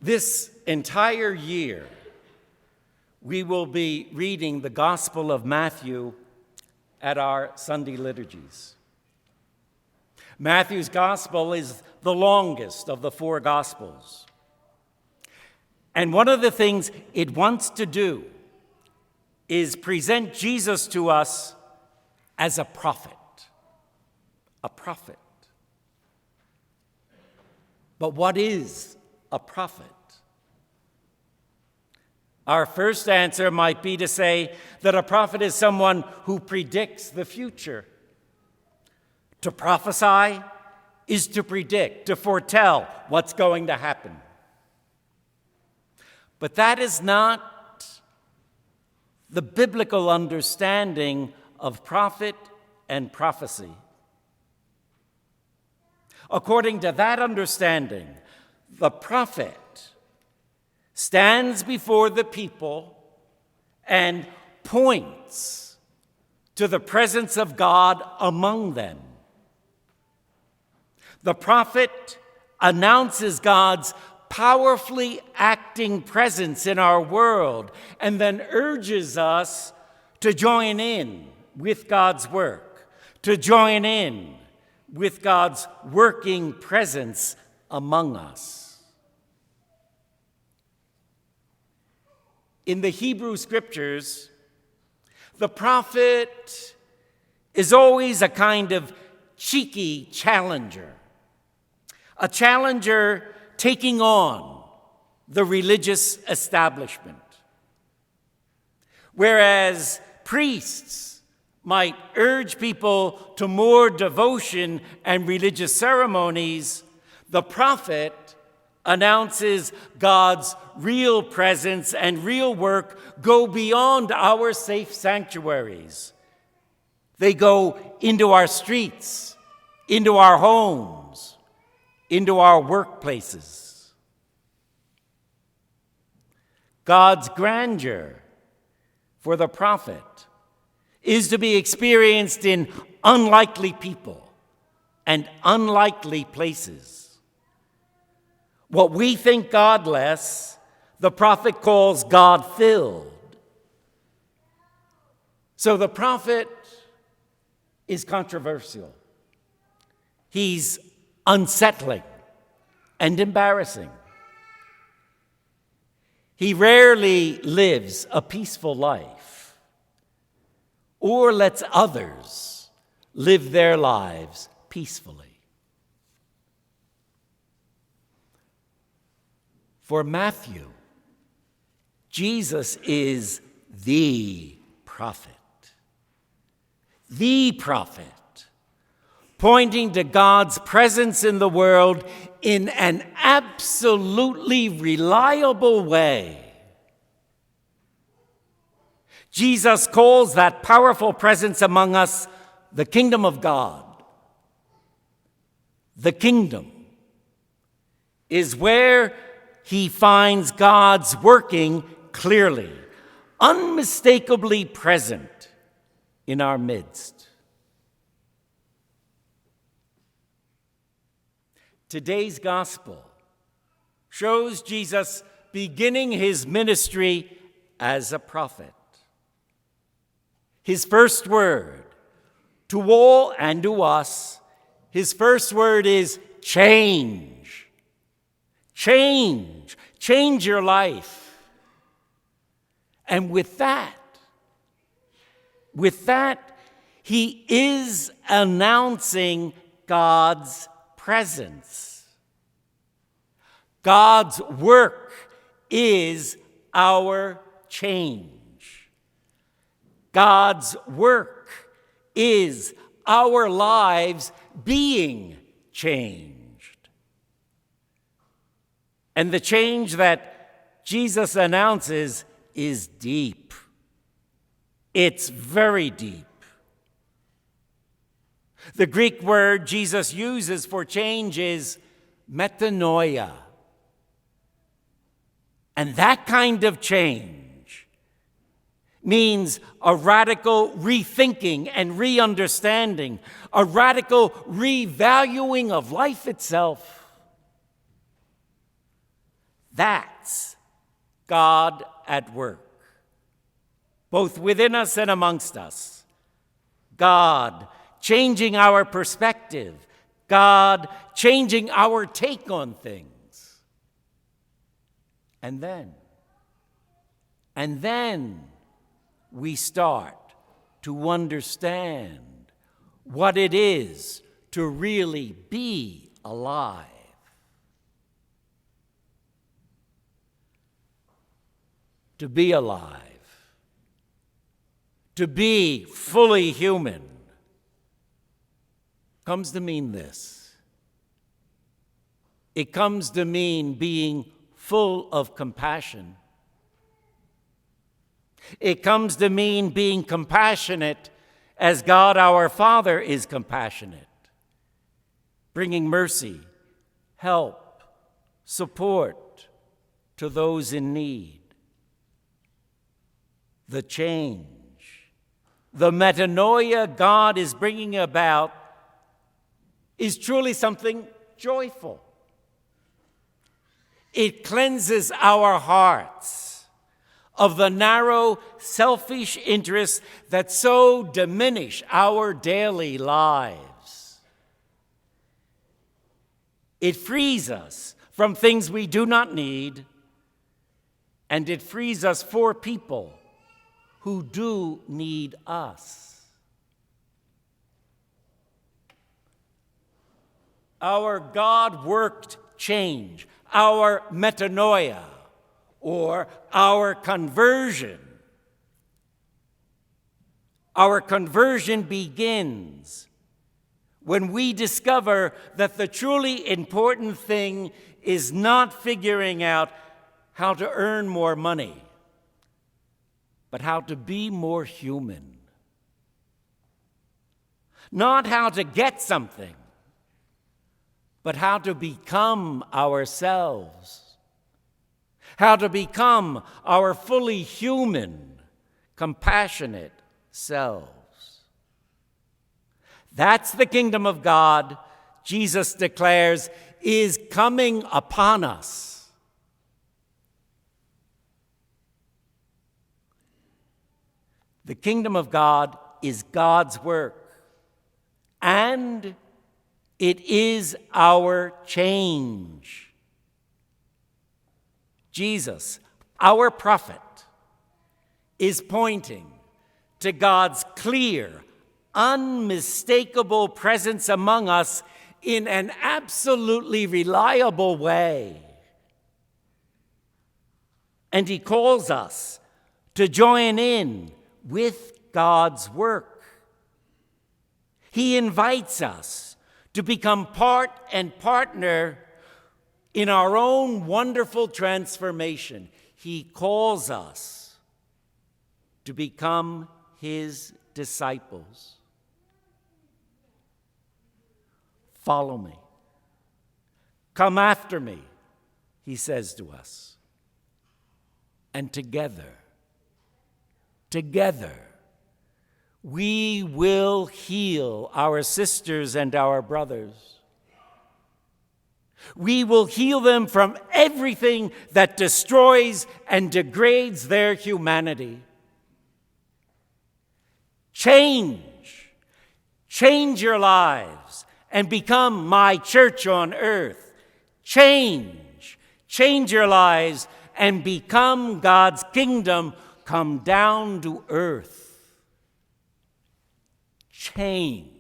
This entire year, we will be reading the Gospel of Matthew at our Sunday liturgies. Matthew's Gospel is the longest of the four Gospels. And one of the things it wants to do is present Jesus to us as a prophet. A prophet. But what is a prophet? Our first answer might be to say that a prophet is someone who predicts the future. To prophesy is to predict, to foretell what's going to happen. But that is not the biblical understanding of prophet and prophecy. According to that understanding, the prophet stands before the people and points to the presence of God among them. The prophet announces God's powerfully acting presence in our world and then urges us to join in with God's work, to join in with God's working presence among us. In the Hebrew Scriptures, the prophet is always a kind of cheeky challenger, a challenger taking on the religious establishment. Whereas priests might urge people to more devotion and religious ceremonies, the prophet announces God's real presence and real work go beyond our safe sanctuaries. They go into our streets, into our homes, into our workplaces. God's grandeur for the prophet is to be experienced in unlikely people and unlikely places. What we think godless, the prophet calls God-filled. So the prophet is controversial. He's unsettling and embarrassing. He rarely lives a peaceful life or lets others live their lives peacefully. For Matthew, Jesus is the prophet, pointing to God's presence in the world in an absolutely reliable way. Jesus calls that powerful presence among us the kingdom of God. The kingdom is where he finds God's working clearly, unmistakably present in our midst. Today's gospel shows Jesus beginning his ministry as a prophet. His first word to all and to us, his first word is change. Change your life. And with that, he is announcing God's presence. God's work is our change. God's work is our lives being changed. And the change that Jesus announces is deep. It's very deep. The Greek word Jesus uses for change is metanoia. And that kind of change means a radical rethinking and re-understanding, a radical revaluing of life itself. That's God at work, both within us and amongst us. God changing our perspective. God changing our take on things. And then we start to understand what it is to really be alive. To be alive. To be fully human comes to mean this. It comes to mean being full of compassion. It comes to mean being compassionate as God our Father is compassionate, bringing mercy, help, support to those in need. The change, the metanoia God is bringing about is truly something joyful. It cleanses our hearts of the narrow, selfish interests that so diminish our daily lives. It frees us from things we do not need, and it frees us for people who do need us. Our God-worked change, our metanoia, or our conversion. Our conversion begins when we discover that the truly important thing is not figuring out how to earn more money, but how to be more human. Not how to get something, but how to become ourselves. How to become our fully human, compassionate selves. That's the kingdom of God, Jesus declares, is coming upon us. The kingdom of God is God's work, and it is our change. Jesus, our prophet, is pointing to God's clear, unmistakable presence among us in an absolutely reliable way. And he calls us to join in with God's work. He invites us to become part and partner in our own wonderful transformation. He calls us to become his disciples. Follow me. Come after me, he says to us. And together, we will heal our sisters and our brothers. We will heal them from everything that destroys and degrades their humanity. Change your lives and become my church on earth. Change your lives and become God's kingdom come down to earth. Change.